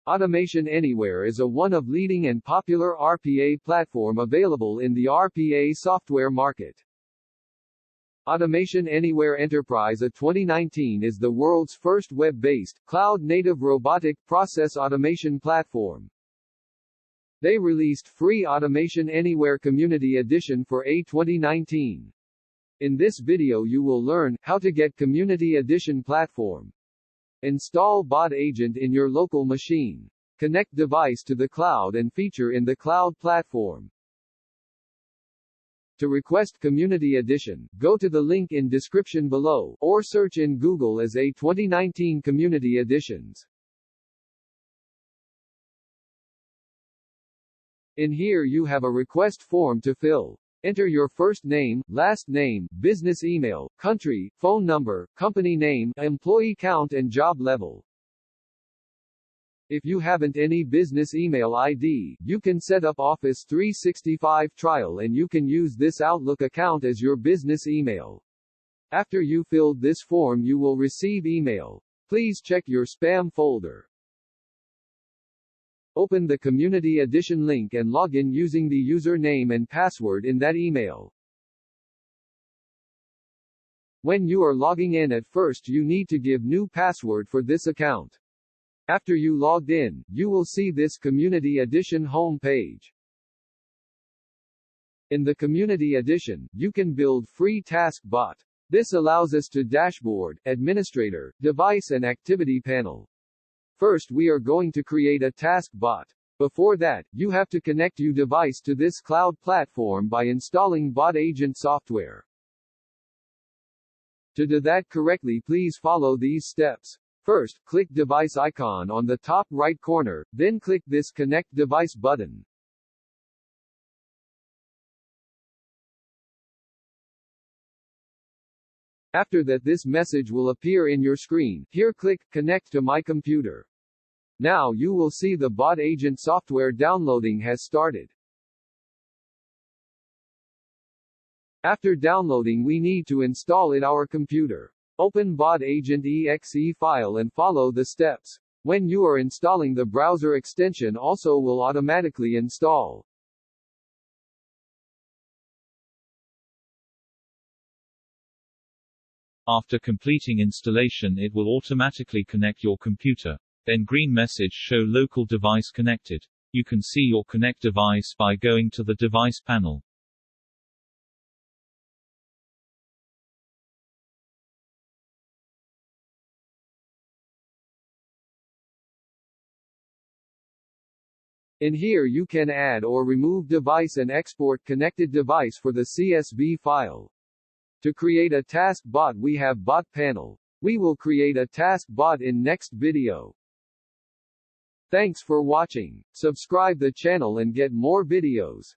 Automation Anywhere is one of leading and popular RPA platform available in the RPA software market. Automation Anywhere Enterprise A2019 is the world's first web-based, cloud-native robotic process automation platform. They released free Automation Anywhere Community Edition for A2019. In this video you will learn how to get Community Edition platform. Install bot agent in your local machine. Connect device to the cloud and feature in the cloud platform. To request Community Edition, go to the link in description below, or search in Google as A2019 Community Editions. In here you have a request form to fill. Enter your first name, last name, business email, country, phone number, company name, employee count and job level. If you haven't any business email ID, you can set up Office 365 trial and you can use this Outlook account as your business email. After you filled this form you will receive email. Please check your spam folder. Open the Community Edition link and log in using the username and password in that email. When you are logging in at first you need to give new password for this account. After you logged in, you will see this Community Edition home page. In the Community Edition, you can build free task bot. This allows us to dashboard, administrator, device and activity panel. First we are going to create a task bot. Before that, you have to connect your device to this cloud platform by installing bot agent software. To do that correctly please follow these steps. First, click device icon on the top right corner, then click this connect device button. After that this message will appear in your screen. Here click connect to my computer. Now you will see the bot agent software downloading has started. After downloading we need to install it our computer. Open bot agent exe file and follow the steps. When you are installing the browser extension also will automatically install. After completing installation it will automatically connect your computer. Then green message show local device connected. You can see your connect device by going to the device panel. In here you can add or remove device and export connected device for the CSV file. To create a task bot we have bot panel. We will create a task bot in next video. Thanks for watching. Subscribe the channel and get more videos.